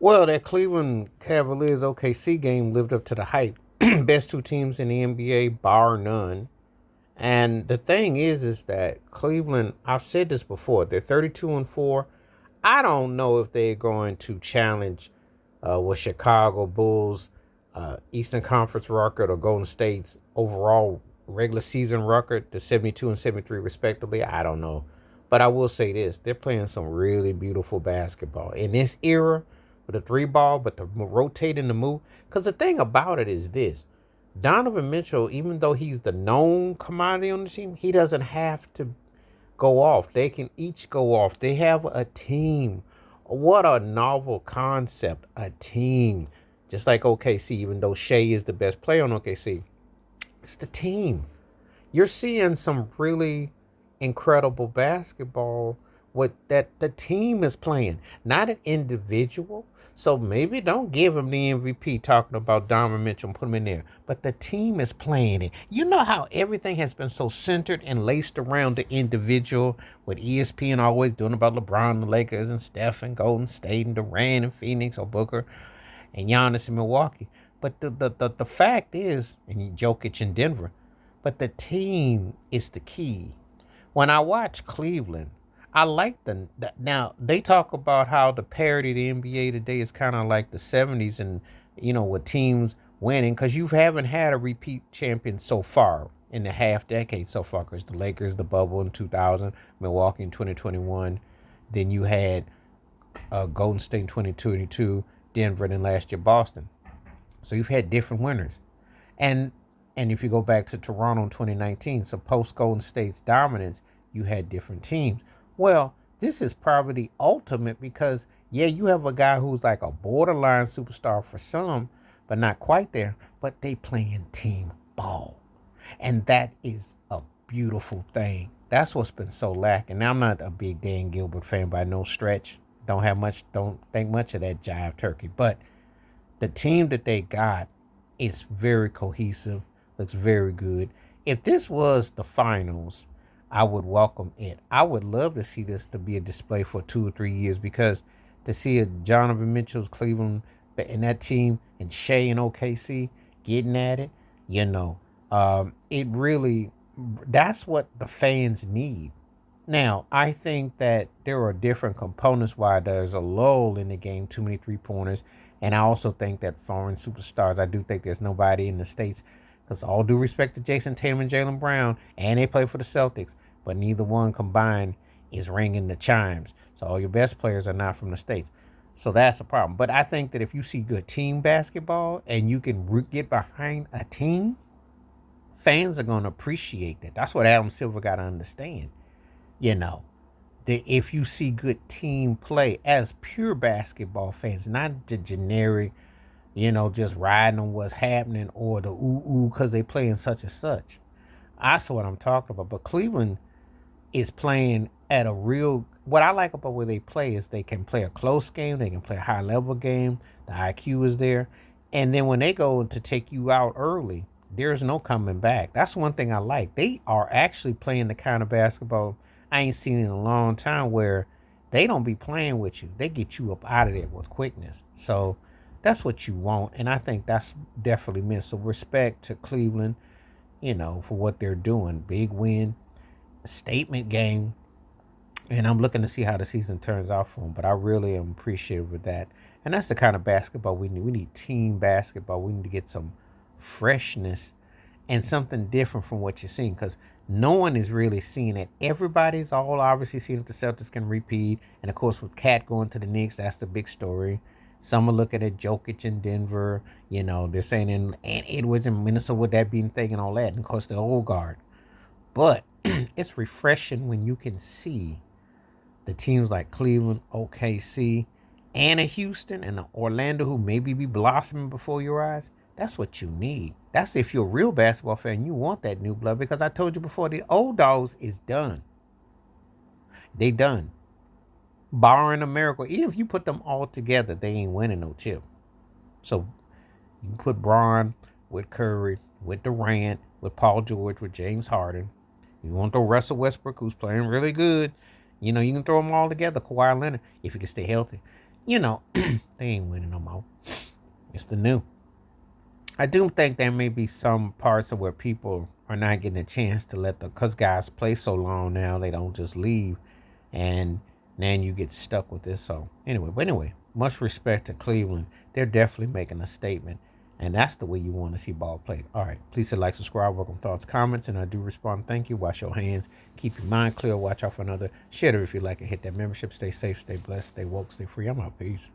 Well, that Cleveland Cavaliers OKC game lived up to the hype. Best two teams in the NBA, bar none. And the thing is that Cleveland. I've said this before. They're 32-4. I don't know if they're going to challenge with Chicago Bulls Eastern Conference record or Golden State's overall regular season record, the 72-73 respectively. I don't know. But I will say this, they're playing some really beautiful basketball. In this era, with the three ball, but the rotating the move. Because the thing about it is this, Donovan Mitchell, even though he's the known commodity on the team, he doesn't have to go off. They can each go off. They have a team. What a novel concept, a team. Just like OKC, even though Shea is the best player on OKC, it's the team. You're seeing some really incredible basketball with that the team is playing, not an individual. So maybe don't give him the MVP talking about Donovan Mitchell and put him in there. But the team is playing it. You know how everything has been so centered and laced around the individual, with ESPN always doing about LeBron, the Lakers, and Steph, and Golden State, and Durant, and Phoenix, or Booker, and Giannis in Milwaukee. But the fact is, and Jokic in Denver, but the team is the key. When I watch Cleveland, I like the now they talk about how the parity of the NBA today is kind of like the 70s, and with teams winning, because you haven't had a repeat champion so far in the half decade so far, because the Lakers, the bubble in 2000, Milwaukee in 2021, then you had Golden State in 2022, Denver, and then last year Boston. So you've had different winners. And and if you go back to Toronto in 2019, so post Golden State's dominance, you had different teams. Well, this is probably the ultimate because yeah, you have a guy who's like a borderline superstar for some, but not quite there. But they playing team ball, and that is a beautiful thing. That's what's been so lacking. Now I'm not a big Dan Gilbert fan by no stretch. Don't think much of that jive turkey. But the team that they got is very cohesive, looks very good. If this was the finals, I would welcome it. I would love to see this to be a display for 2 or 3 years, because to see a Donovan Mitchell's Cleveland and that team and Shea and OKC getting at it, it really, that's what the fans need. Now, I think that there are different components why there's a lull in the game, too many three pointers. And I also think that foreign superstars, I do think there's nobody in the States, because all due respect to Jason Tatum and Jalen Brown, and they play for the Celtics, but neither one combined is ringing the chimes. So all your best players are not from the States. So that's a problem. But I think that if you see good team basketball and you can get behind a team, fans are going to appreciate that. That's what Adam Silver got to understand. You know, that if you see good team play as pure basketball fans, not the generic, just riding on what's happening or the ooh because they playing such and such. That's what I'm talking about. But Cleveland is playing at a real. What I like about where they play is they can play a close game, they can play a high level game. The IQ is there, and then when they go to take you out early, there's no coming back. That's one thing I like. They are actually playing the kind of basketball I ain't seen in a long time, where they don't be playing with you. They get you up out of there with quickness. So that's what you want, and I think that's definitely missed. So respect to Cleveland, for what they're doing. Big win, statement game, and I'm looking to see how the season turns out for them. But I really am appreciative of that, and that's the kind of basketball we need. We need team basketball. We need to get some freshness and something different from what you're seeing, because no one is really seeing it. Everybody's all obviously seeing if the Celtics can repeat, and of course with Cat going to the Knicks, that's the big story. Some are looking at Jokic in Denver. They're saying and Edwards in Minnesota, would that be the thing and all that, and of course the old guard. But it's refreshing when you can see the teams like Cleveland, OKC, and a Houston and a Orlando who maybe be blossoming before your eyes. That's what you need. That's if you're a real basketball fan, you want that new blood, because I told you before, the old dogs is done. They done. Barring a miracle, even if you put them all together, they ain't winning no chip. So you can put Braun with Curry, with Durant, with Paul George, with James Harden. You want to throw Russell Westbrook, who's playing really good. You can throw them all together. Kawhi Leonard, if he can stay healthy. you know, they ain't winning no more. It's the new. I do think there may be some parts of where people are not getting a chance to let cause guys play so long now, they don't just leave, and then you get stuck with this. So anyway, much respect to Cleveland. They're definitely making a statement, and that's the way you want to see ball played. All right, please hit like, subscribe, welcome thoughts, comments, and I do respond. Thank you. Wash your hands. Keep your mind clear. Watch out for another. Share it if you like it. Hit that membership. Stay safe. Stay blessed. Stay woke. Stay free. I'm out. Peace.